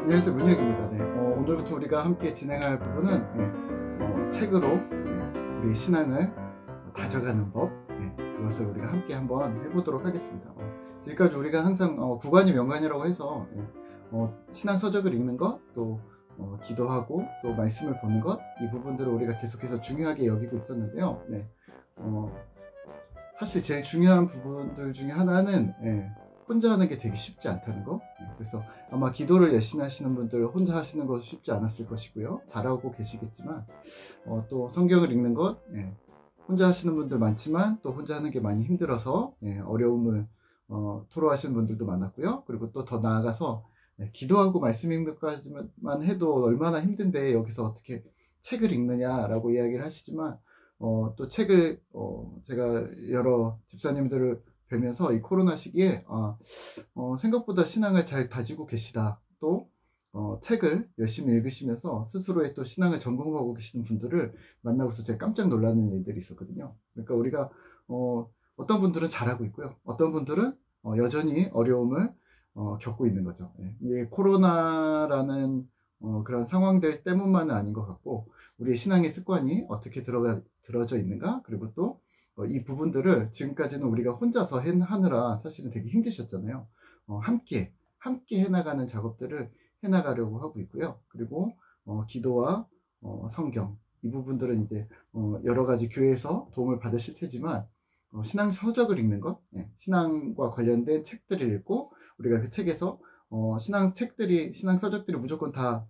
안녕하세요, 문혁입니다. 네, 오늘부터 우리가 함께 진행할 부분은 책으로 우리 신앙을 다져가는 법, 그것을 우리가 함께 한번 해보도록 하겠습니다. 지금까지 우리가 항상 구관이 명관이라고 해서 신앙 서적을 읽는 것, 또 기도하고 또 말씀을 보는 것, 이 부분들을 우리가 계속해서 중요하게 여기고 있었는데요. 사실 제일 중요한 부분들 중에 하나는 혼자 하는 게 되게 쉽지 않다는 거. 그래서 아마 기도를 열심히 하시는 분들 혼자 하시는 것은 쉽지 않았을 것이고요. 잘하고 계시겠지만 또 성경을 읽는 것 혼자 하시는 분들 많지만 또 혼자 하는 게 많이 힘들어서 어려움을 토로하시는 분들도 많았고요. 그리고 또 더 나아가서 기도하고 말씀 읽는 것까지만 해도 얼마나 힘든데 여기서 어떻게 책을 읽느냐라고 이야기를 하시지만 또 책을 제가 여러 집사님들을 뵈면서 이 코로나 시기에 생각보다 신앙을 잘 다지고 계시다, 또 책을 열심히 읽으시면서 스스로의 또 신앙을 점검하고 계시는 분들을 만나고서 제가 깜짝 놀라는 일들이 있었거든요. 그러니까 우리가 어떤 분들은 잘하고 있고요, 어떤 분들은 여전히 어려움을 겪고 있는 거죠. 이게 코로나라는 그런 상황들 때문만은 아닌 것 같고, 우리의 신앙의 습관이 어떻게 들어져 있는가, 그리고 또 이 부분들을 지금까지는 우리가 혼자서 하느라 사실은 되게 힘드셨잖아요. 함께 해나가는 작업들을 해나가려고 하고 있고요. 그리고 기도와 성경, 이 부분들은 이제 여러 가지 교회에서 도움을 받으실 테지만 신앙 서적을 읽는 것, 신앙과 관련된 책들을 읽고, 우리가 그 책에서 신앙 서적들이 무조건 다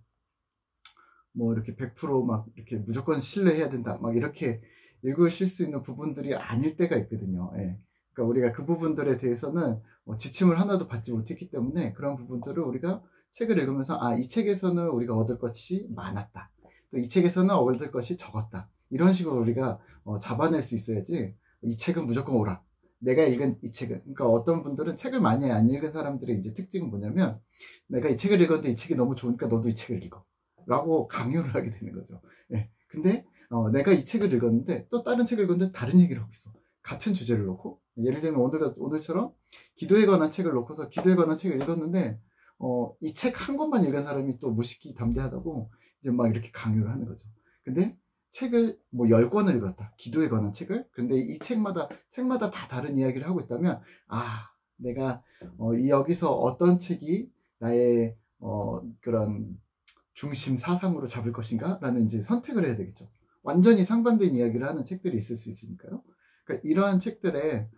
뭐 이렇게 100%막 이렇게 무조건 신뢰해야 된다, 막 이렇게 읽으실 수 있는 부분들이 아닐 때가 있거든요. 그러니까 우리가 그 부분들에 대해서는 지침을 하나도 받지 못했기 때문에 그런 부분들을 우리가 책을 읽으면서 이 책에서는 우리가 얻을 것이 많았다, 또 이 책에서는 얻을 것이 적었다, 이런 식으로 우리가 잡아낼 수 있어야지 이 책은 무조건 옳아, 내가 읽은 이 책은. 그러니까 어떤 분들은 책을 많이 안 읽은 사람들의 이제 특징은 뭐냐면, 내가 이 책을 읽었는데 이 책이 너무 좋으니까 너도 이 책을 읽어 라고 강요를 하게 되는 거죠. 근데 내가 이 책을 읽었는데 또 다른 책을 읽었는데 다른 얘기를 하고 있어. 같은 주제를 놓고, 예를 들면 오늘처럼 기도에 관한 책을 놓고서 기도에 관한 책을 읽었는데 이 책 한 권만 읽은 사람이 또 무식히 담대하다고 이제 막 이렇게 강요를 하는 거죠. 근데 책을 뭐 10권을 읽었다, 기도에 관한 책을. 근데 이 책마다 다 다른 이야기를 하고 있다면, 내가 여기서 어떤 책이 나의 그런 중심 사상으로 잡을 것인가 라는 이제 선택을 해야 되겠죠. 완전히 상반된 이야기를 하는 책들이 있을 수 있으니까요. 그러니까 이러한 책들의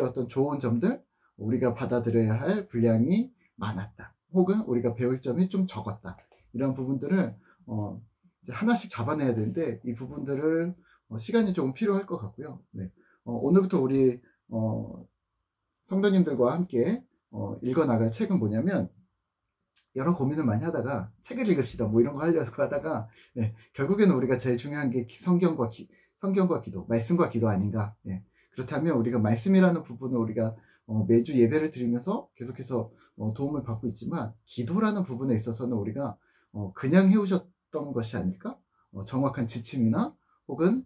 어떤 좋은 점들, 우리가 받아들여야 할 분량이 많았다, 혹은 우리가 배울 점이 좀 적었다, 이런 부분들을 이제 하나씩 잡아내야 되는데, 이 부분들을 시간이 조금 필요할 것 같고요. 오늘부터 우리 성도님들과 함께 읽어 나갈 책은 뭐냐면, 여러 고민을 많이 하다가 책을 읽읍시다 뭐 이런 거 하려고 하다가 결국에는 우리가 제일 중요한 게 성경과 기도, 말씀과 기도 아닌가. 그렇다면 우리가 말씀이라는 부분을 우리가 매주 예배를 드리면서 계속해서 도움을 받고 있지만, 기도라는 부분에 있어서는 우리가 그냥 해오셨던 것이 아닐까? 정확한 지침이나 혹은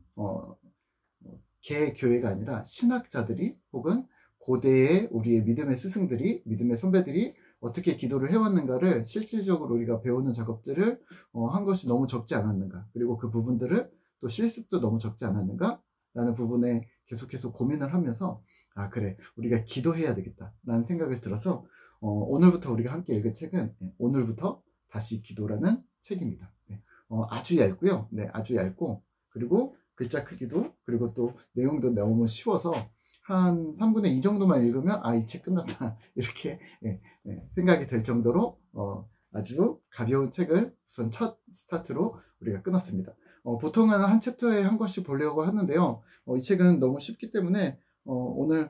개교회가 아니라 신학자들이, 혹은 고대의 우리의 믿음의 스승들이, 믿음의 선배들이 어떻게 기도를 해왔는가를 실질적으로 우리가 배우는 작업들을 한 것이 너무 적지 않았는가, 그리고 그 부분들을 또 실습도 너무 적지 않았는가 라는 부분에 계속해서 고민을 하면서, 그래, 우리가 기도해야 되겠다 라는 생각을 들어서 오늘부터 우리가 함께 읽을 책은 오늘부터 다시 기도라는 책입니다. 아주 얇고요. 아주 얇고, 그리고 글자 크기도, 그리고 또 내용도 너무 쉬워서 한 3분의 2 정도만 읽으면 이 책 끝났다 이렇게 생각이 될 정도로 아주 가벼운 책을 우선 첫 스타트로 우리가 끊었습니다. 보통은 한 챕터에 한 권씩 보려고 하는데요, 이 책은 너무 쉽기 때문에 오늘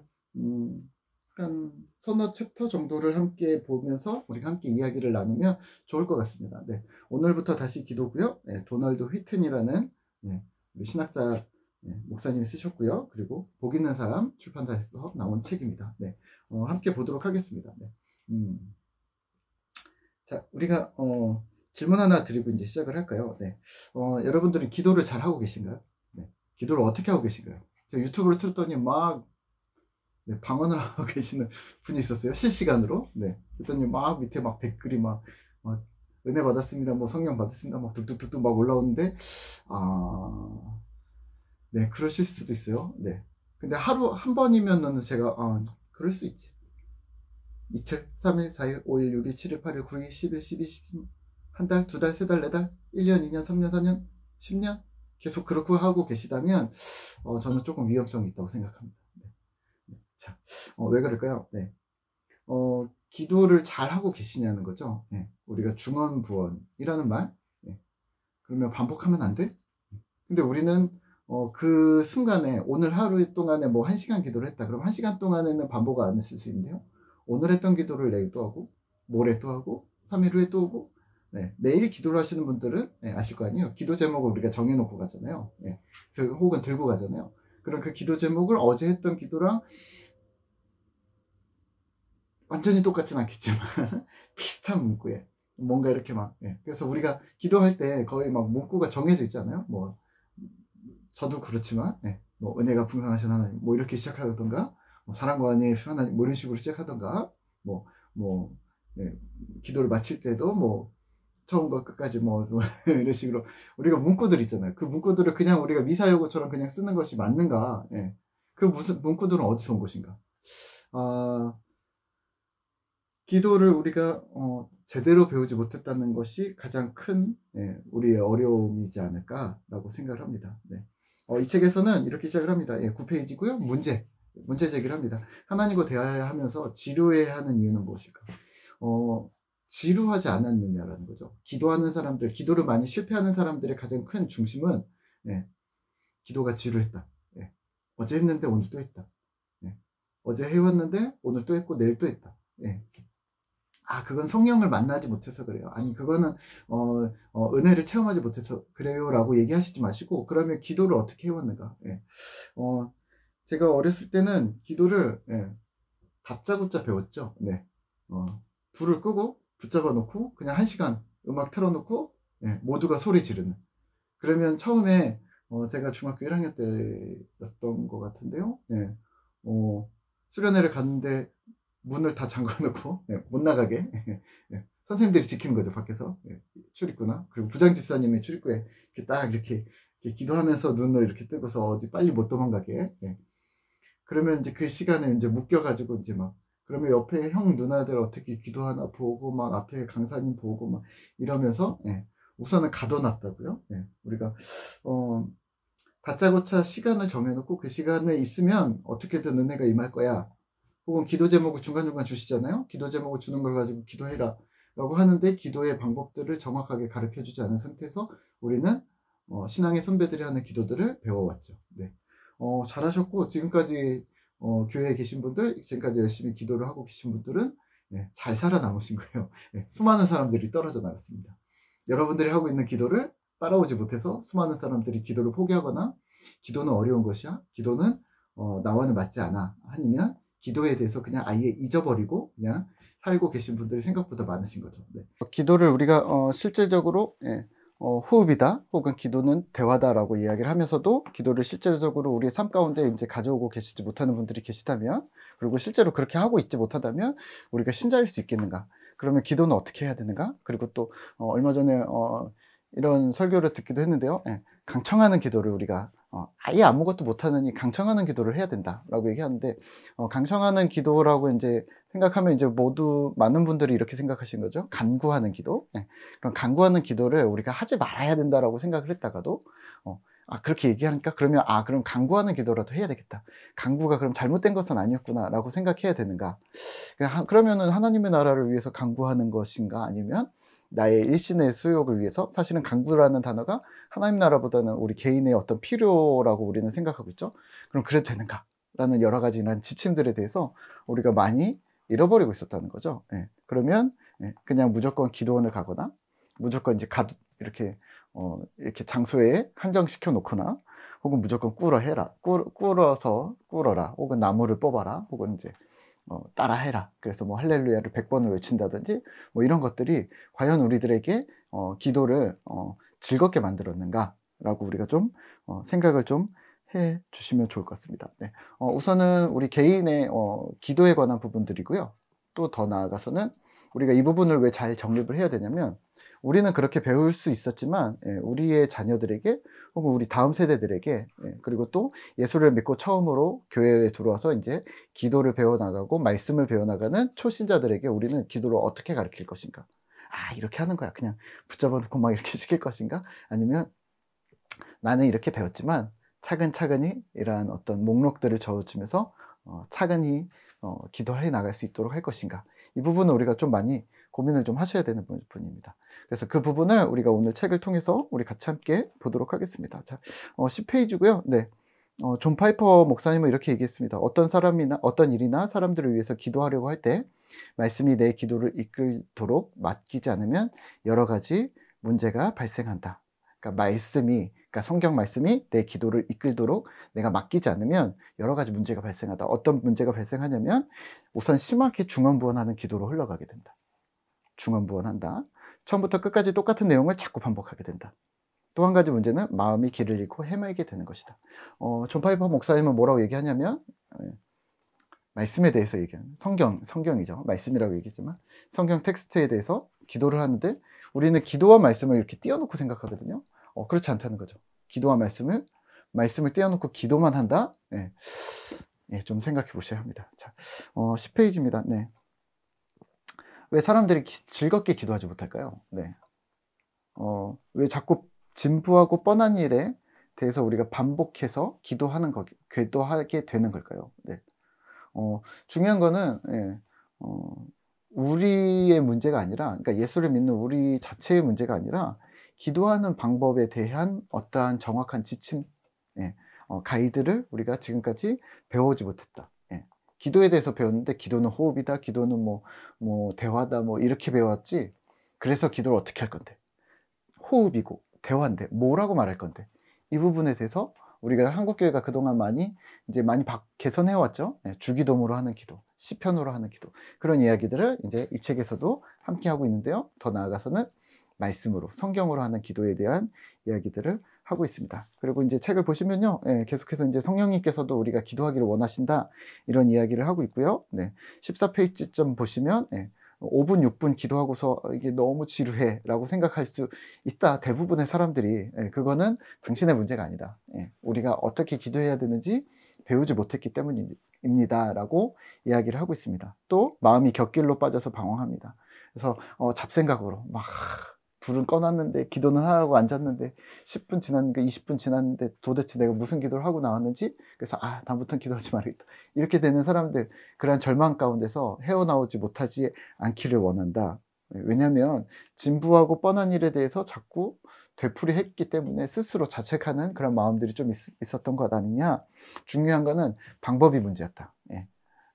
한 서너 챕터 정도를 함께 보면서 우리가 함께 이야기를 나누면 좋을 것 같습니다. 오늘부터 다시 기도고요. 도널드 휘튼이라는 우리 신학자 목사님이 쓰셨고요. 그리고 복 있는 사람 출판사에서 나온 책입니다. 함께 보도록 하겠습니다. 자, 우리가 질문 하나 드리고 이제 시작을 할까요? 여러분들은 기도를 잘 하고 계신가요? 기도를 어떻게 하고 계신가요? 제가 유튜브를 틀었더니 막 방언을 하고 계시는 분이 있었어요. 실시간으로. 그랬더니 막 밑에 막 댓글이 막 은혜 받았습니다, 뭐 성령 받았습니다, 막 뚝뚝뚝뚝 막 올라오는데, 네, 그러실 수도 있어요. 네. 근데 하루 한 번이면은 제가, 그럴 수 있지. 이틀, 3일, 4일, 5일, 6일, 7일, 8일, 9일, 10일, 12, 13, 한 달, 두 달, 세 달, 네 달, 1년, 2년, 3년, 4년, 10년 계속 그렇게 하고 계시다면 저는 조금 위험성이 있다고 생각합니다. 네. 네. 자, 왜 그럴까요? 네. 기도를 잘 하고 계시냐는 거죠. 네. 우리가 중언부언이라는 말. 네. 그러면 반복하면 안 돼? 근데 우리는 그 순간에 오늘 하루 동안에 뭐 1시간 기도를 했다. 그럼 1시간 동안에는 반복 안 했을 수 있는데요. 오늘 했던 기도를 내일 또 하고, 모레 또 하고, 3일 후에 또 오고, 네, 매일 기도를 하시는 분들은 네, 아실 거 아니에요. 기도 제목을 우리가 정해놓고 가잖아요. 네, 혹은 들고 가잖아요. 그럼 그 기도 제목을 어제 했던 기도랑 완전히 똑같진 않겠지만 비슷한 문구에 뭔가 이렇게 막, 그래서 우리가 기도할 때 거의 막 문구가 정해져 있잖아요. 뭐 저도 그렇지만, 뭐 은혜가 풍성하신 하나님, 뭐 이렇게 시작하던가, 뭐 사랑과 은혜의 하나님, 뭐 이런 식으로 시작하던가, 뭐, 뭐, 기도를 마칠 때도 뭐 처음과 끝까지 뭐 이런 식으로 우리가 문구들 있잖아요. 그 문구들을 그냥 우리가 미사여구처럼 그냥 쓰는 것이 맞는가? 그 무슨 문구들은 어디서 온 것인가? 아, 기도를 우리가 제대로 배우지 못했다는 것이 가장 큰 우리의 어려움이지 않을까라고 생각을 합니다. 네. 이 책에서는 이렇게 시작을 합니다. 9페이지고요. 문제 제기를 합니다. 하나님과 대화하면서 지루해야 하는 이유는 무엇일까? 지루하지 않았느냐라는 거죠. 기도하는 사람들, 기도를 많이 실패하는 사람들의 가장 큰 중심은 기도가 지루했다. 어제 했는데 오늘 또 했다. 어제 해왔는데 오늘 또 했고 내일 또 했다. 그건 성령을 만나지 못해서 그래요. 아니, 그거는, 은혜를 체험하지 못해서 그래요. 라고 얘기하시지 마시고, 그러면 기도를 어떻게 해왔는가. 제가 어렸을 때는 기도를, 다짜고짜 배웠죠. 네. 불을 끄고, 붙잡아 놓고, 그냥 1시간 음악 틀어놓고, 모두가 소리 지르는. 그러면 처음에, 제가 중학교 1학년 때였던 것 같은데요. 수련회를 갔는데, 문을 다 잠궈놓고 못 나가게 선생님들이 지키는 거죠. 밖에서 출입구나. 그리고 부장 집사님이 출입구에 이렇게 딱 이렇게 기도하면서 눈을 이렇게 뜨고서 어디 빨리 못 도망가게. 그러면 이제 그 시간에 이제 묶여가지고 이제 막 그러면 옆에 형 누나들 어떻게 기도하나 보고 막 앞에 강사님 보고 막 이러면서 우선은 가둬놨다고요. 우리가 다짜고짜 시간을 정해놓고 그 시간에 있으면 어떻게든 은혜가 임할 거야. 혹은 기도 제목을 중간중간 주시잖아요. 기도 제목을 주는 걸 가지고 기도해라 라고 하는데 기도의 방법들을 정확하게 가르쳐 주지 않은 상태에서 우리는 신앙의 선배들이 하는 기도들을 배워왔죠. 네. 잘하셨고 지금까지 교회에 계신 분들, 지금까지 열심히 기도를 하고 계신 분들은 잘 살아남으신 거예요. 수많은 사람들이 떨어져 나갔습니다. 여러분들이 하고 있는 기도를 따라오지 못해서 수많은 사람들이 기도를 포기하거나 기도는 어려운 것이야, 기도는 나와는 맞지 않아, 아니면 기도에 대해서 그냥 아예 잊어버리고 그냥 살고 계신 분들이 생각보다 많으신 거죠. 기도를 우리가 실제적으로 호흡이다 혹은 기도는 대화다라고 이야기를 하면서도 기도를 실제적으로 우리의 삶 가운데 이제 가져오고 계시지 못하는 분들이 계시다면, 그리고 실제로 그렇게 하고 있지 못하다면 우리가 신자일 수 있겠는가? 그러면 기도는 어떻게 해야 되는가? 그리고 또 얼마 전에 이런 설교를 듣기도 했는데요. 강청하는 기도를 우리가 아예 아무것도 못하는 이 강청하는 기도를 해야 된다라고 얘기하는데, 강청하는 기도라고 이제 생각하면 이제 모두 많은 분들이 이렇게 생각하신 거죠. 간구하는 기도. 그럼 간구하는 기도를 우리가 하지 말아야 된다라고 생각을 했다가도 그렇게 얘기하니까 그러면 그럼 간구하는 기도라도 해야 되겠다. 간구가 그럼 잘못된 것은 아니었구나라고 생각해야 되는가? 그러면은 하나님의 나라를 위해서 간구하는 것인가, 아니면 나의 일신의 수욕을 위해서? 사실은 간구라는 단어가 하나님 나라보다는 우리 개인의 어떤 필요라고 우리는 생각하고 있죠. 그럼 그래도 되는가? 라는 여러 가지 이런 지침들에 대해서 우리가 많이 잃어버리고 있었다는 거죠. 그러면 그냥 무조건 기도원을 가거나 무조건 이제 이렇게 장소에 한정시켜 놓거나, 혹은 무조건 꿇어서 꿇어라, 혹은 나무를 뽑아라, 혹은 이제 따라해라. 그래서 뭐 할렐루야를 100번을 외친다든지 뭐 이런 것들이 과연 우리들에게 기도를 즐겁게 만들었는가 라고 우리가 좀 생각을 좀 해 주시면 좋을 것 같습니다. 우선은 우리 개인의 기도에 관한 부분들이고요. 또 더 나아가서는 우리가 이 부분을 왜 잘 정립을 해야 되냐면, 우리는 그렇게 배울 수 있었지만 우리의 자녀들에게 혹은 우리 다음 세대들에게 그리고 또 예수를 믿고 처음으로 교회에 들어와서 이제 기도를 배워나가고 말씀을 배워나가는 초신자들에게 우리는 기도를 어떻게 가르칠 것인가? 이렇게 하는 거야. 그냥 붙잡아 놓고 막 이렇게 시킬 것인가? 아니면 나는 이렇게 배웠지만 차근차근히 이러한 어떤 목록들을 저어주면서 차근히 기도해 나갈 수 있도록 할 것인가? 이 부분은 우리가 좀 많이 고민을 좀 하셔야 되는 부분입니다. 그래서 그 부분을 우리가 오늘 책을 통해서 우리 같이 함께 보도록 하겠습니다. 자, 10페이지고요. 네. 존 파이퍼 목사님은 이렇게 얘기했습니다. 어떤 사람이나 어떤 일이나 사람들을 위해서 기도하려고 할 때 말씀이 내 기도를 이끌도록 맡기지 않으면 여러 가지 문제가 발생한다. 그러니까 성경 말씀이 내 기도를 이끌도록 내가 맡기지 않으면 여러 가지 문제가 발생한다. 어떤 문제가 발생하냐면 우선 심하게 중언부언하는 기도로 흘러가게 된다. 중언부언한다. 처음부터 끝까지 똑같은 내용을 자꾸 반복하게 된다. 또 한 가지 문제는 마음이 길을 잃고 헤매게 되는 것이다. 존 파이퍼 목사님은 뭐라고 얘기하냐면 말씀에 대해서 얘기하는 성경이죠. 말씀이라고 얘기했지만 성경 텍스트에 대해서 기도를 하는데 우리는 기도와 말씀을 이렇게 띄워놓고 생각하거든요. 그렇지 않다는 거죠. 기도와 말씀을 띄워놓고 기도만 한다? 좀 생각해 보셔야 합니다. 자, 10페이지입니다. 네. 왜 사람들이 즐겁게 기도하지 못할까요? 네. 왜 자꾸 진부하고 뻔한 일에 대해서 우리가 반복해서 기도하게 되는 걸까요? 네. 중요한 거는 우리의 문제가 아니라, 그러니까 예수를 믿는 우리 자체의 문제가 아니라 기도하는 방법에 대한 어떠한 정확한 지침, 가이드를 우리가 지금까지 배워오지 못했다. 기도에 대해서 배웠는데 기도는 호흡이다, 기도는 뭐 대화다, 뭐 이렇게 배웠지. 그래서 기도를 어떻게 할 건데? 호흡이고 대화인데 뭐라고 말할 건데? 이 부분에 대해서 우리가 한국교회가 그동안 많이 개선해 왔죠. 주기도문으로 하는 기도, 시편으로 하는 기도, 그런 이야기들을 이제 이 책에서도 함께 하고 있는데요. 더 나아가서는 말씀으로, 성경으로 하는 기도에 대한 이야기들을 하고 있습니다. 그리고 이제 책을 보시면요, 계속해서 이제 성령님께서도 우리가 기도하기를 원하신다, 이런 이야기를 하고 있고요. 14페이지쯤 보시면 5분, 6분 기도하고서 이게 너무 지루해 라고 생각할 수 있다. 대부분의 사람들이. 그거는 당신의 문제가 아니다. 우리가 어떻게 기도해야 되는지 배우지 못했기 때문입니다 라고 이야기를 하고 있습니다. 또 마음이 곁길로 빠져서 방황합니다. 그래서 잡생각으로 막 불은 꺼놨는데 기도는 하라고 앉았는데 10분 지났는데 20분 지났는데 도대체 내가 무슨 기도를 하고 나왔는지, 그래서 다음부터는 기도하지 말겠다, 이렇게 되는 사람들, 그러한 절망 가운데서 헤어나오지 못하지 않기를 원한다. 왜냐하면 진부하고 뻔한 일에 대해서 자꾸 되풀이했기 때문에 스스로 자책하는 그런 마음들이 좀 있었던 것 아니냐. 중요한 거는 방법이 문제였다.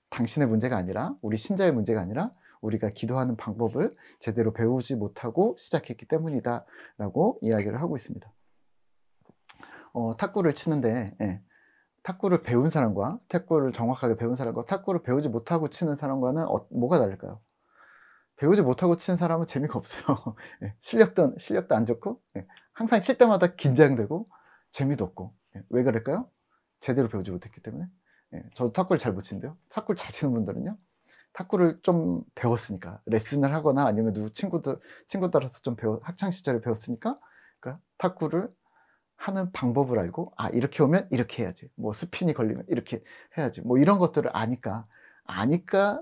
당신의 문제가 아니라, 우리 신자의 문제가 아니라 우리가 기도하는 방법을 제대로 배우지 못하고 시작했기 때문이다 라고 이야기를 하고 있습니다. 탁구를 치는데 탁구를 배운 사람과, 탁구를 정확하게 배운 사람과 탁구를 배우지 못하고 치는 사람과는 뭐가 다를까요? 배우지 못하고 치는 사람은 재미가 없어요. 실력도 안 좋고 항상 칠 때마다 긴장되고 재미도 없고. 왜 그럴까요? 제대로 배우지 못했기 때문에. 저도 탁구를 잘 못 치는데요, 탁구를 잘 치는 분들은요, 탁구를 좀 배웠으니까, 레슨을 하거나 아니면 친구 따라서 좀 학창 시절에 배웠으니까, 그러니까 탁구를 하는 방법을 알고, 이렇게 오면 이렇게 해야지, 뭐 스핀이 걸리면 이렇게 해야지, 뭐 이런 것들을 아니까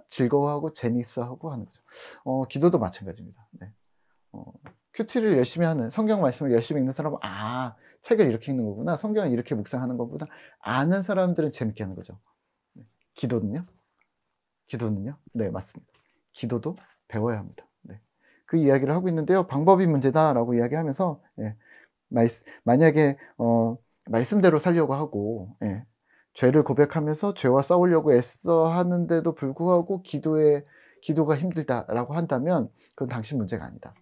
즐거워하고 재미있어하고 하는 거죠. 기도도 마찬가지입니다. 큐티를 열심히 하는, 성경 말씀을 열심히 읽는 사람은 책을 이렇게 읽는 거구나, 성경을 이렇게 묵상하는 거구나 아는 사람들은 재밌게 하는 거죠. 기도는요? 네, 맞습니다. 기도도 배워야 합니다. 그 이야기를 하고 있는데요. 방법이 문제다라고 이야기하면서 만약에 말씀대로 살려고 하고 죄를 고백하면서 죄와 싸우려고 애써 하는데도 불구하고 기도가 힘들다라고 한다면 그건 당신 문제가 아니다.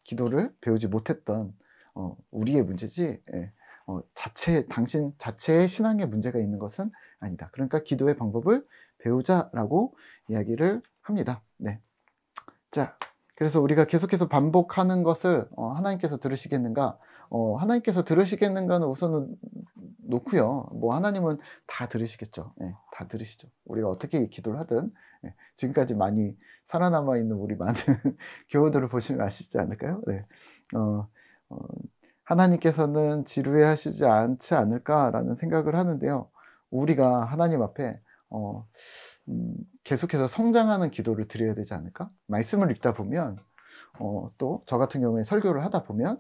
기도를 배우지 못했던 우리의 문제지, 당신 자체의 신앙에 문제가 있는 것은 아니다. 그러니까 기도의 방법을 배우자라고 이야기를 합니다. 자, 그래서 우리가 계속해서 반복하는 것을 하나님께서 들으시겠는가? 하나님께서 들으시겠는가는 우선은 놓고요. 뭐 하나님은 다 들으시겠죠. 예, 다 들으시죠. 우리가 어떻게 기도를 하든 예, 지금까지 많이 살아남아 있는 우리 많은 교우들을 보시면 아시지 않을까요? 네. 어, 어, 하나님께서는 지루해하시지 않지 않을까라는 생각을 하는데요. 우리가 하나님 앞에 어, 계속해서 성장하는 기도를 드려야 되지 않을까? 말씀을 읽다 보면 또 저 같은 경우에 설교를 하다 보면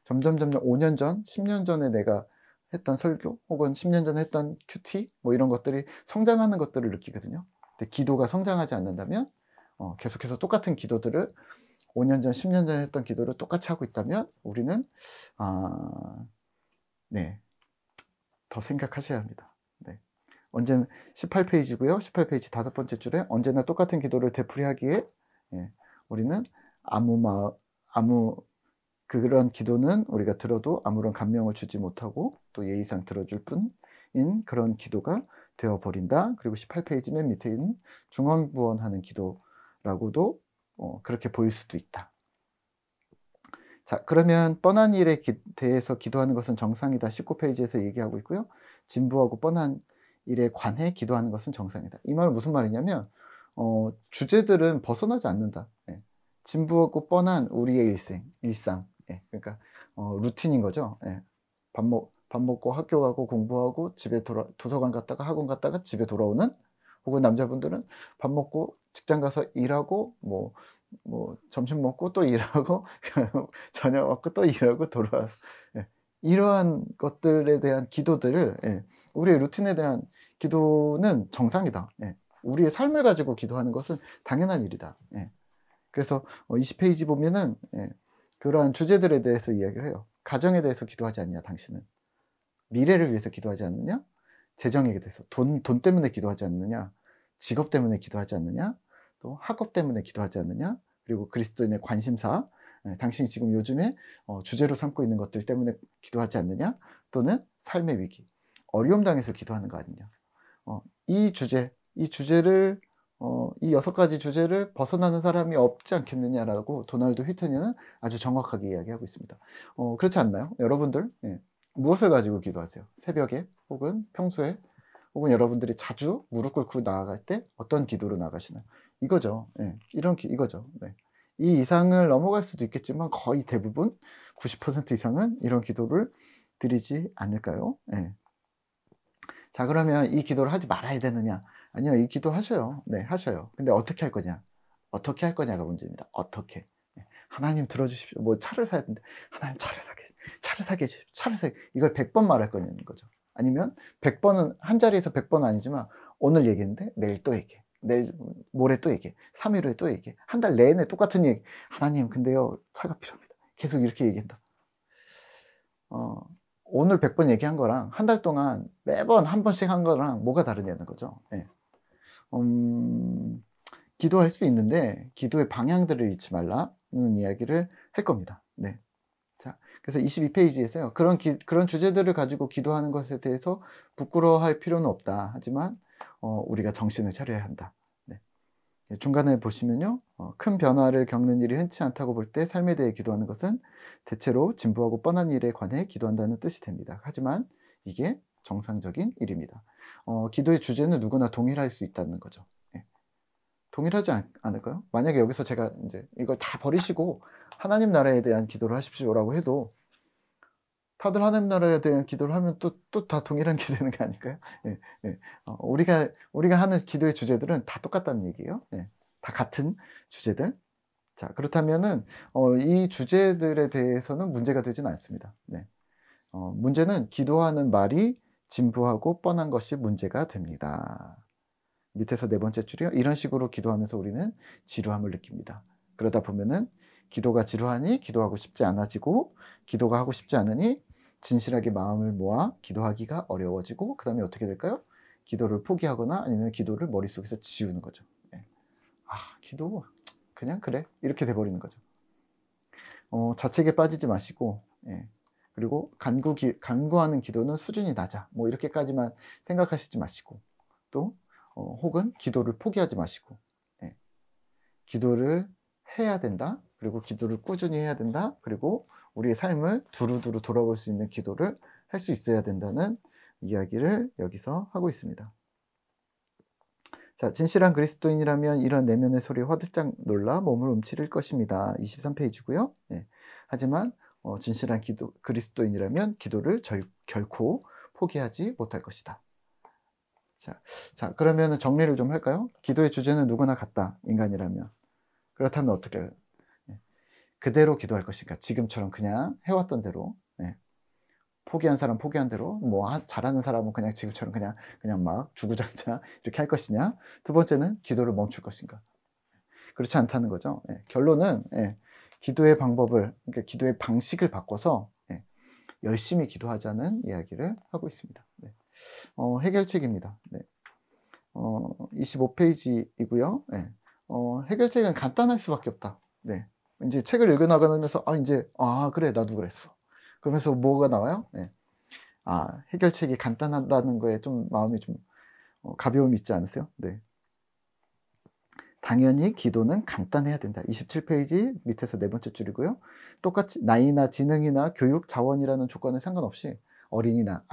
점점 5년 전, 10년 전에 내가 했던 설교 혹은 10년 전에 했던 큐티 뭐 이런 것들이 성장하는 것들을 느끼거든요. 근데 기도가 성장하지 않는다면 계속해서 똑같은 기도들을 5년 전, 10년 전에 했던 기도를 똑같이 하고 있다면 우리는 네, 더 생각하셔야 합니다. 네. 언제나 18페이지고요. 18페이지 5번째 줄에 언제나 똑같은 기도를 되풀이하기에 예, 우리는 아무 그런 기도는 우리가 들어도 아무런 감명을 주지 못하고 또 예의상 들어줄 뿐인 그런 기도가 되어버린다. 그리고 18페이지 맨 밑에 있는 중언부언하는 기도라고도 그렇게 보일 수도 있다. 자, 그러면 뻔한 일에 대해서 기도하는 것은 정상이다. 19페이지에서 얘기하고 있고요. 진부하고 뻔한 일에 관해 기도하는 것은 정상이다. 이 말은 무슨 말이냐면 주제들은 벗어나지 않는다. 예. 진부하고 뻔한 우리의 일상. 예. 그러니까 루틴인 거죠. 예. 밥 먹고 학교 가고 공부하고 집에 도서관 갔다가 학원 갔다가 집에 돌아오는, 혹은 남자분들은 밥 먹고 직장 가서 일하고 뭐 점심 먹고 또 일하고 저녁 먹고 또 일하고 돌아와서 예. 이러한 것들에 대한 기도들을 예. 우리의 루틴에 대한 기도는 정상이다. 예. 우리의 삶을 가지고 기도하는 것은 당연한 일이다. 예. 그래서 20페이지 보면은 예. 그러한 주제들에 대해서 이야기를 해요. 가정에 대해서 기도하지 않냐 당신은? 미래를 위해서 기도하지 않느냐? 재정에 대해서 돈 때문에 기도하지 않느냐? 직업 때문에 기도하지 않느냐? 또 학업 때문에 기도하지 않느냐? 그리고 그리스도인의 관심사, 당신이 지금 요즘에 주제로 삼고 있는 것들 때문에 기도하지 않느냐? 또는 삶의 위기, 어려움 당해서 기도하는 거 아니냐? 이 주제를 이 6가지 주제를 벗어나는 사람이 없지 않겠느냐라고 도널드 휘트니는 아주 정확하게 이야기하고 있습니다. 그렇지 않나요? 여러분들 예. 무엇을 가지고 기도하세요? 새벽에 혹은 평소에 혹은 여러분들이 자주 무릎 꿇고 나아갈 때 어떤 기도로 나가시나요? 이거죠. 예. 이거죠. 네. 이 이상을 넘어갈 수도 있겠지만 거의 대부분 90% 이상은 이런 기도를 드리지 않을까요? 예. 자, 그러면 이 기도를 하지 말아야 되느냐? 아니요, 이 기도 하셔요. 네, 하셔요. 근데 어떻게 할 거냐? 어떻게 할 거냐가 문제입니다. 어떻게? 하나님 들어주십시오. 뭐 차를 사야 되는데 하나님 차를 사게 해주십시오. 이걸 100번 말할 거냐는 거죠. 아니면 100번은 한 자리에서 100번 아니지만 오늘 얘기했는데 내일 또 얘기해. 내일 모레 또 얘기해. 3일 후에 또 얘기해. 한 달 내내 똑같은 얘기. 하나님 근데요 차가 필요합니다. 계속 이렇게 얘기한다. 오늘 100번 얘기한 거랑 한 달 동안 매번 한 번씩 한 거랑 뭐가 다르냐는 거죠. 네. 기도할 수 있는데 기도의 방향들을 잃지 말라는 이야기를 할 겁니다. 네. 자, 그래서 22페이지에서요. 그런 주제들을 가지고 기도하는 것에 대해서 부끄러워할 필요는 없다. 하지만 우리가 정신을 차려야 한다. 네. 중간에 보시면요. 큰 변화를 겪는 일이 흔치 않다고 볼 때 삶에 대해 기도하는 것은 대체로 진부하고 뻔한 일에 관해 기도한다는 뜻이 됩니다. 하지만 이게 정상적인 일입니다. 기도의 주제는 누구나 동일할 수 있다는 거죠. 네. 동일하지 않을까요? 만약에 여기서 제가 이제 이걸 다 버리시고 하나님 나라에 대한 기도를 하십시오라고 해도 다들 하나님 나라에 대한 기도를 하면 또 다 동일한 게 되는 거 아닐까요? 예, 예. 우리가 하는 기도의 주제들은 다 똑같다는 얘기예요. 예, 다 같은 주제들. 자, 그렇다면은 이 주제들에 대해서는 문제가 되지는 않습니다. 네. 문제는 기도하는 말이 진부하고 뻔한 것이 문제가 됩니다. 밑에서 4번째 줄이요. 이런 식으로 기도하면서 우리는 지루함을 느낍니다. 그러다 보면은 기도가 지루하니 기도하고 싶지 않아지고, 기도가 하고 싶지 않으니 진실하게 마음을 모아 기도하기가 어려워지고, 그 다음에 어떻게 될까요? 기도를 포기하거나 아니면 기도를 머릿속에서 지우는 거죠. 네. 기도 그냥 그래 이렇게 돼버리는 거죠. 자책에 빠지지 마시고, 예. 그리고 간구하는 기도는 수준이 낮아 뭐 이렇게까지만 생각하시지 마시고, 또 혹은 기도를 포기하지 마시고, 예. 기도를 해야 된다. 그리고 기도를 꾸준히 해야 된다. 그리고 우리의 삶을 두루두루 돌아볼 수 있는 기도를 할 수 있어야 된다는 이야기를 여기서 하고 있습니다. 자, 진실한 그리스도인이라면 이런 내면의 소리에 화들짝 놀라 몸을 움츠릴 것입니다. 23페이지고요. 하지만 진실한 그리스도인이라면 기도를 결코 포기하지 못할 것이다. 자, 그러면 정리를 좀 할까요? 기도의 주제는 누구나 같다. 인간이라면. 그렇다면 어떻게 해요? 그대로 기도할 것인가? 지금처럼 그냥 해왔던 대로. 포기한 사람 포기한 대로, 뭐 잘하는 사람은 그냥 지금처럼 그냥 막 주구장창 이렇게 할 것이냐. 두 번째는 기도를 멈출 것인가. 그렇지 않다는 거죠. 결론은 기도의 방법을, 그러니까 기도의 방식을 바꿔서 열심히 기도하자는 이야기를 하고 있습니다. 해결책입니다. 25페이지이고요. 해결책은 간단할 수밖에 없다. 이제 책을 읽어나가면서 그래 나도 그랬어. 그러면서 뭐가 나와요? 해결책이 간단하다는 거에 좀 마음이 좀 가벼움이 있지 않으세요? 당연히 기도는 간단해야 된다. 27페이지 밑에서 네 번째 줄이고요. 똑같이 나이나 지능이나 교육, 자원이라는 조건에 상관없이 어린이나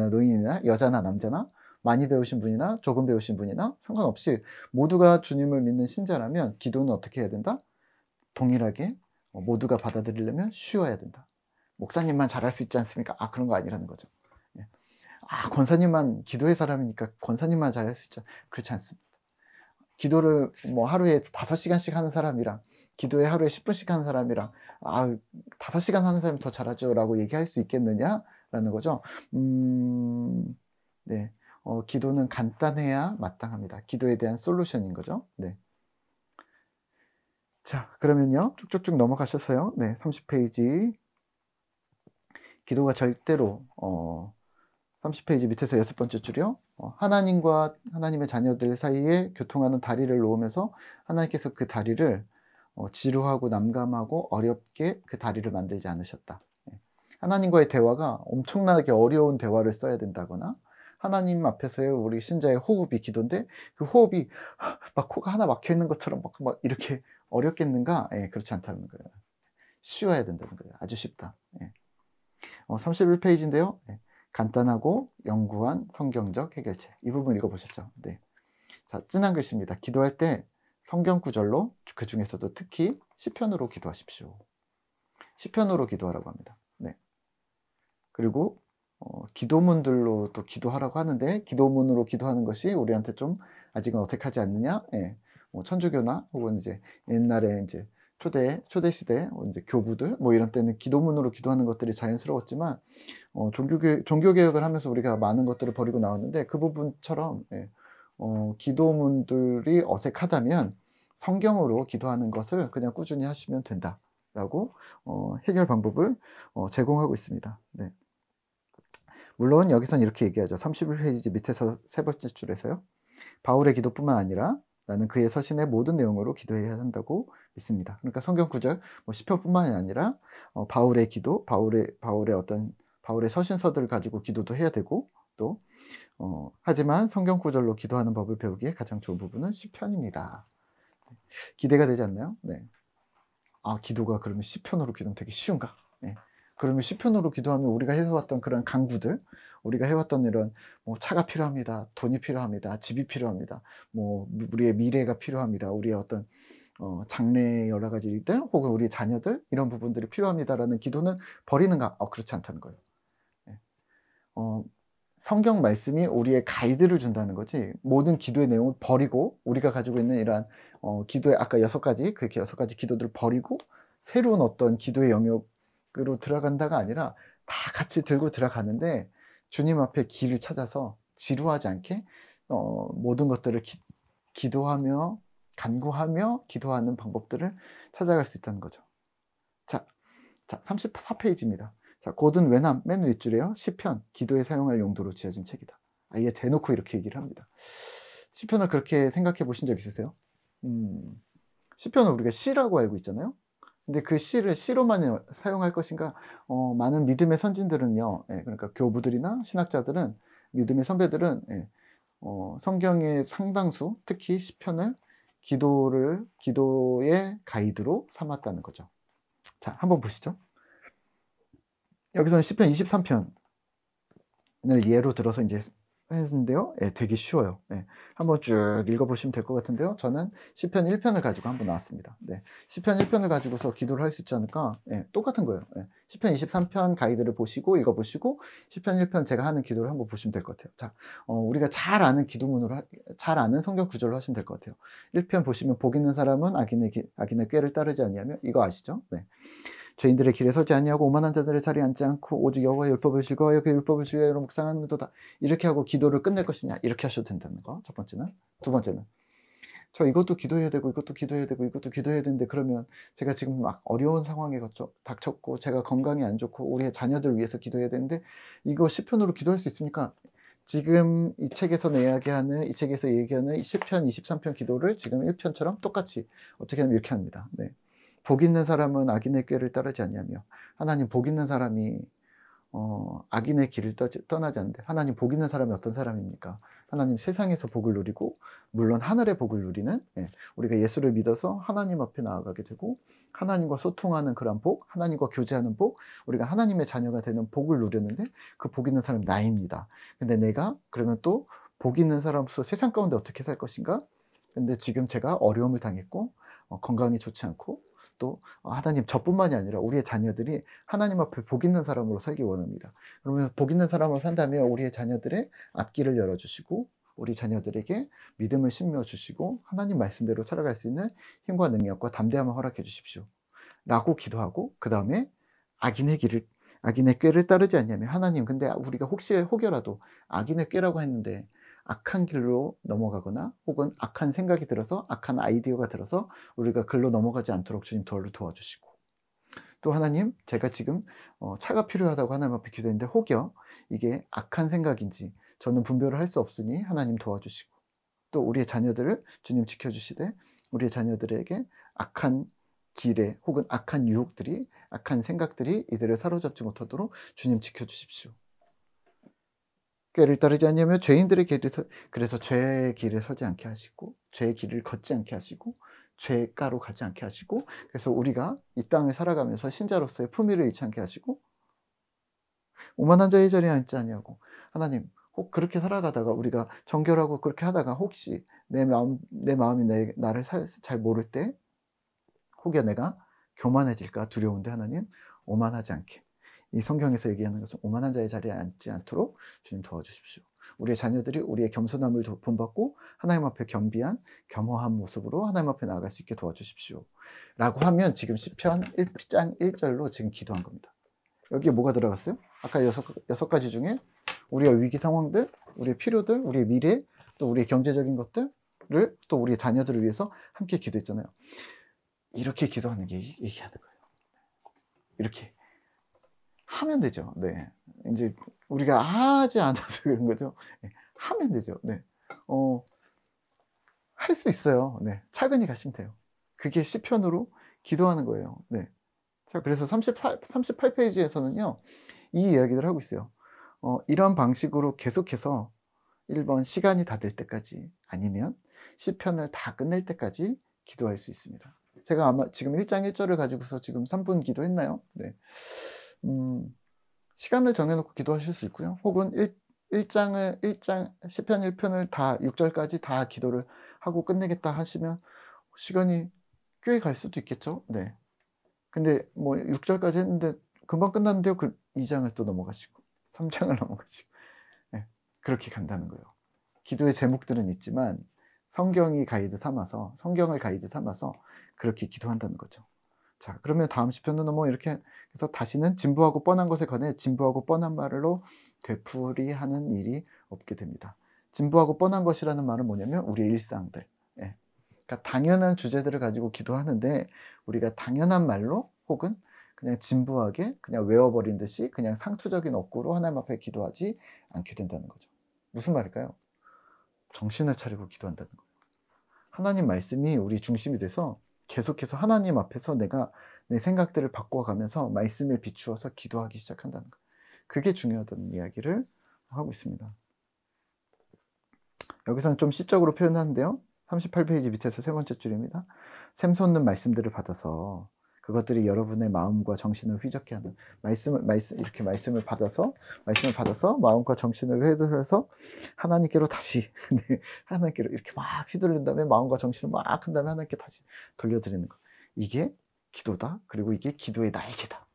노인이나 여자나 남자나 많이 배우신 분이나 조금 배우신 분이나 상관없이 모두가 주님을 믿는 신자라면 기도는 어떻게 해야 된다? 동일하게 모두가 받아들이려면 쉬워야 된다. 목사님만 잘할 수 있지 않습니까? 그런 거 아니라는 거죠. 권사님만 기도의 사람이니까 권사님만 잘할 수 있지. 그렇지 않습니다. 기도를 뭐 하루에 5시간씩 하는 사람이랑 기도에 하루에 10분씩 하는 사람이랑 5시간 하는 사람이 더 잘하죠 라고 얘기할 수 있겠느냐라는 거죠. 기도는 간단해야 마땅합니다. 기도에 대한 솔루션인 거죠. 자, 그러면요 쭉쭉쭉 넘어가셔서요. 30페이지 기도가 절대로 30페이지 밑에서 6번째 줄이요. 하나님과 하나님의 자녀들 사이에 교통하는 다리를 놓으면서 하나님께서 그 다리를 지루하고 난감하고 어렵게 그 다리를 만들지 않으셨다. 하나님과의 대화가 엄청나게 어려운 대화를 써야 된다거나 하나님 앞에서의 우리 신자의 호흡이 기도인데 그 호흡이 막 코가 하나 막혀 있는 것처럼 막 이렇게 어렵겠는가? 그렇지 않다는 거예요. 쉬워야 된다는 거예요. 아주 쉽다. 31페이지인데요. 간단하고 영구한 성경적 해결책. 이 부분 읽어보셨죠? 자, 진한 글씨입니다. 기도할 때 성경 구절로 그 중에서도 특히 시편으로 기도하십시오. 시편으로 기도하라고 합니다. 그리고 기도문들로 또 기도하라고 하는데 기도문으로 기도하는 것이 우리한테 좀 아직은 어색하지 않느냐? 뭐 천주교나 혹은 이제 옛날에 이제 초대 시대 이제 교부들 뭐 이런 때는 기도문으로 기도하는 것들이 자연스러웠지만 종교 개혁을 하면서 우리가 많은 것들을 버리고 나왔는데 그 부분처럼 기도문들이 어색하다면 성경으로 기도하는 것을 그냥 꾸준히 하시면 된다라고 해결 방법을 제공하고 있습니다. 물론 여기선 이렇게 얘기하죠. 31페이지 밑에서 세 번째 줄에서요. 바울의 기도뿐만 아니라 나는 그의 서신의 모든 내용으로 기도해야 한다고 믿습니다. 그러니까 성경 구절, 시편뿐만이 아니라 바울의 기도, 바울의 서신서들을 가지고 기도도 해야 되고 또 하지만 성경 구절로 기도하는 법을 배우기에 가장 좋은 부분은 시편입니다. 기대가 되지 않나요? 기도가 그러면 시편으로 기도하면 되게 쉬운가? 그러면 시편으로 기도하면 우리가 해왔던 그런 강구들, 우리가 해왔던 이런 차가 필요합니다, 돈이 필요합니다, 집이 필요합니다, 우리의 미래가 필요합니다, 우리의 어떤 장래 여러 가지 일들 혹은 우리 자녀들 이런 부분들이 필요합니다라는 기도는 버리는가? 그렇지 않다는 거예요. 성경 말씀이 우리의 가이드를 준다는 거지 모든 기도의 내용을 버리고 우리가 가지고 있는 이러한 기도의 아까 6가지 그렇게 6가지 기도들을 버리고 새로운 어떤 기도의 영역으로 들어간다가 아니라 다 같이 들고 들어가는데 주님 앞에 길을 찾아서 지루하지 않게 모든 것들을 기도하며 간구하며 기도하는 방법들을 찾아갈 수 있다는 거죠. 자 34페이지입니다. 자, 곧은 외남 맨 윗줄에요. 시편, 기도에 사용할 용도로 지어진 책이다. 이게 대놓고 이렇게 얘기를 합니다. 시편을 그렇게 생각해 보신 적 있으세요? 시편은 우리가 시라고 알고 있잖아요. 근데 그 시를 시로만 사용할 것인가? 많은 믿음의 선진들은요, 그러니까 교부들이나 신학자들은 믿음의 선배들은 성경의 상당수, 특히 시편을 기도의 가이드로 삼았다는 거죠. 자, 한번 보시죠. 여기서는 시편 23편 예로 들어서 이제 했는데요. 예, 되게 쉬워요. 예, 한번 쭉 읽어보시면 될 것 같은데요. 저는 시편 1편을 가지고 한번 나왔습니다. 네, 시편 1편을 가지고서 기도를 할 수 있지 않을까? 예, 똑같은 거예요. 예, 시편 23편 가이드를 보시고 읽어보시고 시편 1편 제가 하는 기도를 한번 보시면 될 것 같아요. 자, 우리가 잘 아는 기도문으로 잘 아는 성경 구절로 하시면 될 것 같아요. 1편 보시면 복 있는 사람은 악인의 꾀를 따르지 아니하며, 이거 아시죠? 네. 죄인들의 길에 서지 아니하고 오만한 자들의 자리에 앉지 않고 오직 여호와의 율법을 즐거워하여 그 율법을 주의하여 묵상하는도다. 이렇게 하고 기도를 끝낼 것이냐, 이렇게 하셔도 된다는 거. 첫 번째는. 두 번째는, 저 이것도 기도해야 되고 이것도 기도해야 되고 이것도 기도해야 되는데, 그러면 제가 지금 막 어려운 상황에 닥쳤고 제가 건강이 안 좋고 우리의 자녀들 위해서 기도해야 되는데 이거 시편으로 기도할 수 있습니까? 지금 이 책에서 이야기하는, 이 책에서 얘기하는 시편 23편 기도를 지금 1편처럼 똑같이 어떻게 하면 이렇게 합니다. 네. 복 있는 사람은 악인의 꾀를 따르지 않냐며. 하나님, 복 있는 사람이 악인의 길을 떠나지 않는데, 하나님, 복 있는 사람이 어떤 사람입니까? 하나님, 세상에서 복을 누리고 물론 하늘의 복을 누리는, 우리가 예수를 믿어서 하나님 앞에 나아가게 되고 하나님과 소통하는 그런 복, 하나님과 교제하는 복, 우리가 하나님의 자녀가 되는 복을 누렸는데 그 복 있는 사람이 나입니다. 근데 내가 그러면 또 복 있는 사람으로서 세상 가운데 어떻게 살 것인가? 근데 지금 제가 어려움을 당했고 건강이 좋지 않고, 또 하나님, 저뿐만이 아니라 우리의 자녀들이 하나님 앞에 복 있는 사람으로 살기 원합니다. 그러면 복 있는 사람으로 산다면 우리의 자녀들의 앞길을 열어주시고 우리 자녀들에게 믿음을 심겨주시고 하나님 말씀대로 살아갈 수 있는 힘과 능력과 담대함을 허락해 주십시오 라고 기도하고, 그 다음에 악인의 꾀를 따르지 않냐면, 하나님, 근데 우리가 혹여라도 악인의 꾀라고 했는데 악한 길로 넘어가거나 혹은 악한 생각이 들어서, 악한 아이디어가 들어서 우리가 글로 넘어가지 않도록 주님 도와주시고, 또 하나님, 제가 지금 차가 필요하다고 하나님 앞에 기도했는데 혹여 이게 악한 생각인지 저는 분별을 할 수 없으니 하나님 도와주시고, 또 우리의 자녀들을 주님 지켜주시되 우리의 자녀들에게 악한 길에 혹은 악한 유혹들이, 악한 생각들이 이들을 사로잡지 못하도록 주님 지켜주십시오. 꾀를 따르지 않냐면 죄인들의 길에 그래서 죄의 길에 서지 않게 하시고 죄의 길을 걷지 않게 하시고 죄가로 가지 않게 하시고, 그래서 우리가 이 땅을 살아가면서 신자로서의 품위를 잃지 않게 하시고 오만한 자의 자리에 앉지 아니하고, 하나님, 혹 그렇게 살아가다가 우리가 정결하고 그렇게 하다가 혹시 내 마음이 나를 잘 모를 때 혹여 내가 교만해질까 두려운데, 하나님, 오만하지 않게, 이 성경에서 얘기하는 것은 오만한 자의 자리에 앉지 않도록 주님 도와주십시오. 우리의 자녀들이 우리의 겸손함을 본받고 하나님 앞에 겸허한 모습으로 하나님 앞에 나아갈 수 있게 도와주십시오 라고 하면, 지금 시편 1장 1절로 지금 기도한 겁니다. 여기에 뭐가 들어갔어요? 아까 여섯 가지 중에 우리의 위기 상황들, 우리의 필요들, 우리의 미래, 또 우리의 경제적인 것들을, 또 우리의 자녀들을 위해서 함께 기도했잖아요. 이렇게 기도하는 게 얘기하는 거예요. 이렇게 하면 되죠. 네. 이제 우리가 하지 않아서 그런 거죠. 네. 하면 되죠. 네. 할 수 있어요. 네. 차근히 가시면 돼요. 그게 시편으로 기도하는 거예요. 네. 자, 그래서 38페이지에서는요, 이 이야기를 하고 있어요. 이런 방식으로 계속해서 1번 시간이 다 될 때까지, 아니면 시편을 다 끝낼 때까지 기도할 수 있습니다. 제가 아마 지금 1장 1절을 가지고서 지금 3분 기도했나요? 네. 시간을 정해놓고 기도하실 수 있고요. 혹은 시편 1편을 다 6절까지 다 기도를 하고 끝내겠다 하시면 시간이 꽤 갈 수도 있겠죠. 네. 근데 뭐 6절까지 했는데 금방 끝났는데요. 그 2장을 또 넘어가시고 3장을 넘어가시고, 네. 그렇게 간다는 거예요. 기도의 제목들은 있지만 성경을 가이드 삼아서 그렇게 기도한다는 거죠. 자, 그러면 다음 시편은 뭐 이렇게 해서 다시는 진부하고 뻔한 것에 관해 진부하고 뻔한 말로 되풀이하는 일이 없게 됩니다. 진부하고 뻔한 것이라는 말은 뭐냐면 우리의 일상들, 그러니까 당연한 주제들을 가지고 기도하는데 우리가 당연한 말로 혹은 그냥 진부하게 그냥 외워버린 듯이 그냥 상투적인 어구로 하나님 앞에 기도하지 않게 된다는 거죠. 무슨 말일까요? 정신을 차리고 기도한다는 거예요. 하나님 말씀이 우리 중심이 돼서 계속해서 하나님 앞에서 내가 내 생각들을 바꿔가면서 말씀에 비추어서 기도하기 시작한다는 거예요. 그게 중요하다는 이야기를 하고 있습니다. 여기서는 좀 시적으로 표현하는데요. 38페이지 밑에서 세 번째 줄입니다. 샘솟는 말씀들을 받아서, 그것들이 여러분의 마음과 정신을 휘젓게 하는 이렇게 말씀을 받아서 마음과 정신을 회들어서 하나님께로 다시 네, 하나님께로 이렇게 막 휘둘른 다음에 마음과 정신을 막 한 다음에 하나님께 다시 돌려드리는 거. 이게 기도다. 그리고 이게 기도의 날개다.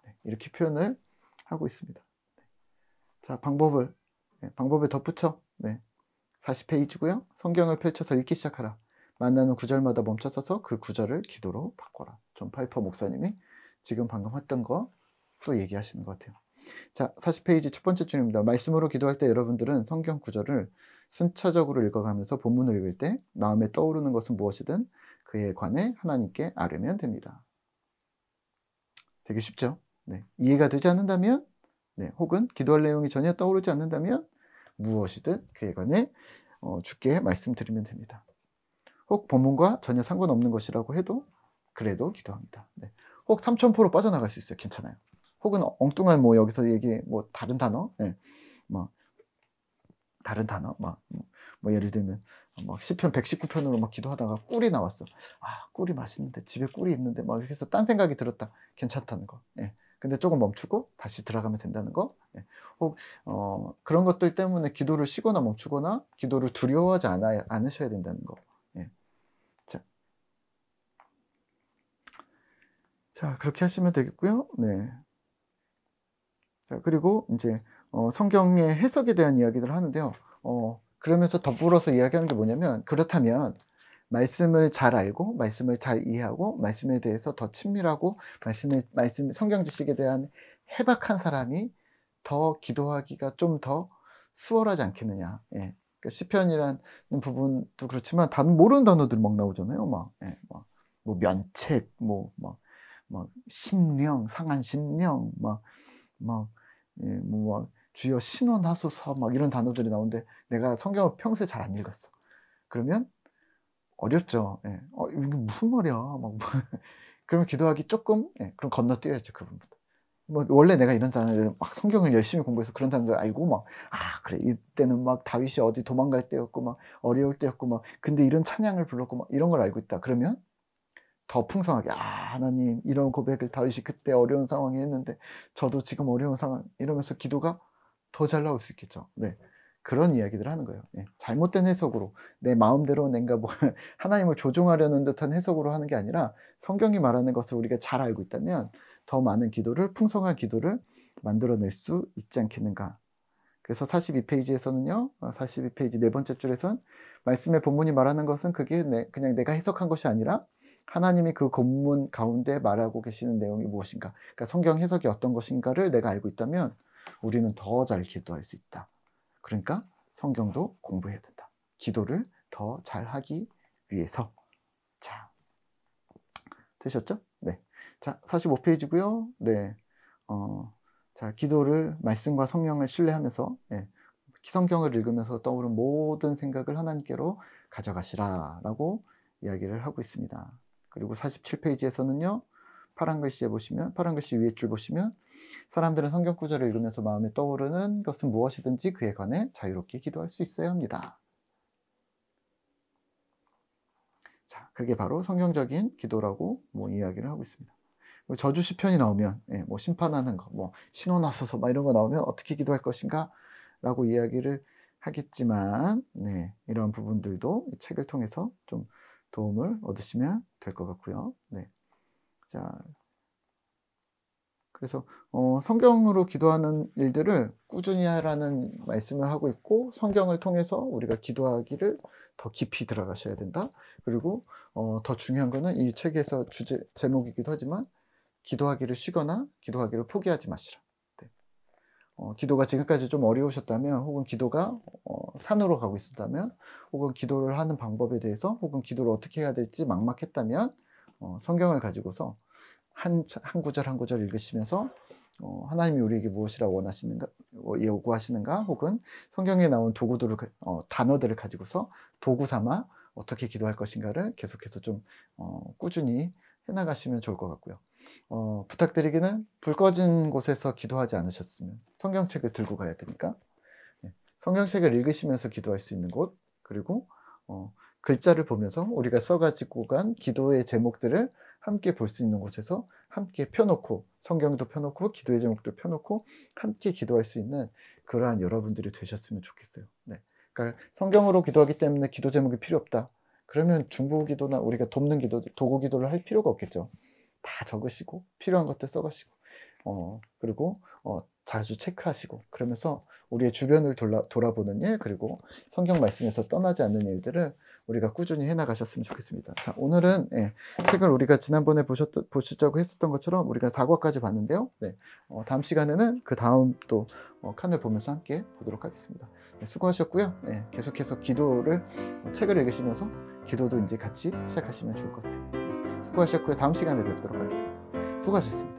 네, 이렇게 표현을 하고 있습니다. 자, 방법을 덧붙여. 네. 40페이지고요. 성경을 펼쳐서 읽기 시작하라. 만나는 구절마다 멈춰 서서 그 구절을 기도로 바꿔라. 존 파이퍼 목사님이 지금 방금 했던 거 또 얘기하시는 것 같아요. 자, 40페이지 첫 번째 줄입니다. 말씀으로 기도할 때 여러분들은 성경 구절을 순차적으로 읽어가면서 본문을 읽을 때 마음에 떠오르는 것은 무엇이든 그에 관해 하나님께 아뢰면 됩니다. 되게 쉽죠? 네. 이해가 되지 않는다면, 네. 혹은 기도할 내용이 전혀 떠오르지 않는다면 무엇이든 그에 관해 주께 말씀드리면 됩니다. 혹 본문과 전혀 상관없는 것이라고 해도 그래도 기도합니다. 네. 혹 3000% 빠져나갈 수 있어요. 괜찮아요. 혹은 엉뚱한 뭐 여기서 얘기 뭐 다른 단어, 네. 뭐 다른 단어, 뭐 예를 들면 막 시편 119편으로 막 기도하다가 꿀이 나왔어. 아, 꿀이 맛있는데 집에 꿀이 있는데 막 이렇게 해서 딴 생각이 들었다. 괜찮다는 거. 예. 근데 조금 멈추고 다시 들어가면 된다는 거. 예. 혹 그런 것들 때문에 기도를 쉬거나 멈추거나 기도를 두려워하지 않으셔야 된다는 거. 예. 자, 그렇게 하시면 되겠고요. 네. 자, 그리고 이제 성경의 해석에 대한 이야기를 하는데요. 그러면서 더불어서 이야기하는 게 뭐냐면, 그렇다면 말씀을 잘 알고 말씀을 잘 이해하고 말씀에 대해서 더 친밀하고 말씀 성경 지식에 대한 해박한 사람이 더 기도하기가 좀 더 수월하지 않겠느냐. 예. 그러니까 시편이라는 부분도 그렇지만 모르는 단어들이 막 나오잖아요. 막, 예, 뭐 면책, 심령, 상한 심령, 예, 주여 신원하소서 막 이런 단어들이 나오는데 내가 성경을 평소에 잘 안 읽었어. 그러면 어렵죠. 예. 이게 무슨 말이야? 그러면 기도하기 조금, 예, 그럼 건너뛰어야죠, 그 부분부터. 원래 내가 이런 단어를 막 성경을 열심히 공부해서 그런 단어를 알고 그래, 이때는 막 다윗이 어디 도망갈 때였고, 막 어려울 때였고, 근데 이런 찬양을 불렀고, 막 이런 걸 알고 있다. 그러면 더 풍성하게, 하나님, 이런 고백을 다윗이 그때 어려운 상황에 했는데, 저도 지금 어려운 상황, 이러면서 기도가 더 잘 나올 수 있겠죠. 네. 그런 이야기들을 하는 거예요. 예. 잘못된 해석으로 내 마음대로 뭔가 하나님을 조종하려는 듯한 해석으로 하는 게 아니라 성경이 말하는 것을 우리가 잘 알고 있다면 더 많은 기도를, 풍성한 기도를 만들어낼 수 있지 않겠는가. 그래서 42페이지에서는요, 42페이지 네 번째 줄에선 말씀의 본문이 말하는 것은 그게 그냥 내가 해석한 것이 아니라 하나님이 그 본문 가운데 말하고 계시는 내용이 무엇인가, 그러니까 성경 해석이 어떤 것인가를 내가 알고 있다면 우리는 더 잘 기도할 수 있다. 그러니까 성경도 공부해야 된다. 기도를 더 잘하기 위해서. 자, 되셨죠? 네. 자, 45페이지고요. 네. 자, 기도를 말씀과 성령을 신뢰하면서, 네. 성경을 읽으면서 떠오른 모든 생각을 하나님께로 가져가시라라고 이야기를 하고 있습니다. 그리고 47페이지에서는요. 파란 글씨 위에 줄 보시면 사람들은 성경 구절을 읽으면서 마음에 떠오르는 것은 무엇이든지 그에 관해 자유롭게 기도할 수 있어야 합니다. 자, 그게 바로 성경적인 기도라고 이야기를 하고 있습니다. 저주 시편이 나오면, 예, 심판하는 거, 신원하소서 이런 거 나오면 어떻게 기도할 것인가 라고 이야기를 하겠지만, 네, 이런 부분들도 이 책을 통해서 좀 도움을 얻으시면 될 것 같고요. 네. 자, 그래서 성경으로 기도하는 일들을 꾸준히 하라는 말씀을 하고 있고, 성경을 통해서 우리가 기도하기를 더 깊이 들어가셔야 된다. 그리고 더 중요한 거는 이 책에서 제목이기도 하지만 기도하기를 쉬거나 기도하기를 포기하지 마시라. 네. 기도가 지금까지 좀 어려우셨다면, 혹은 기도가 산으로 가고 있었다면, 혹은 기도를 하는 방법에 대해서, 혹은 기도를 어떻게 해야 될지 막막했다면 성경을 가지고서 한 구절 한 구절 읽으시면서 하나님이 우리에게 무엇이라 원하시는가, 요구하시는가, 혹은 성경에 나온 단어들을 가지고서 도구 삼아 어떻게 기도할 것인가를 계속해서 좀 꾸준히 해나가시면 좋을 것 같고요. 부탁드리기는 불 꺼진 곳에서 기도하지 않으셨으면 성경책을 들고 가야 되니까, 네, 성경책을 읽으시면서 기도할 수 있는 곳, 그리고 글자를 보면서 우리가 써가지고 간 기도의 제목들을 함께 볼 수 있는 곳에서 함께 펴놓고 성경도 펴놓고 기도의 제목도 펴놓고 함께 기도할 수 있는 그러한 여러분들이 되셨으면 좋겠어요. 네. 그러니까 성경으로 기도하기 때문에 기도 제목이 필요 없다. 그러면 중보 기도나 우리가 돕는 기도, 도구 기도를 할 필요가 없겠죠. 다 적으시고 필요한 것들 써가시고 그리고 자주 체크하시고 그러면서 우리의 주변을 돌아보는 일 그리고 성경 말씀에서 떠나지 않는 일들을 우리가 꾸준히 해나가셨으면 좋겠습니다. 자, 오늘은 책을 우리가 지난번에 보시자고 했었던 것처럼 우리가 4과까지 봤는데요. 네, 다음 시간에는 그 다음 또 칸을 보면서 함께 보도록 하겠습니다. 네, 수고하셨고요. 네, 계속해서 기도를 책을 읽으시면서 기도도 이제 같이 시작하시면 좋을 것 같아요. 수고하셨고요. 다음 시간에 뵙도록 하겠습니다. 수고하셨습니다.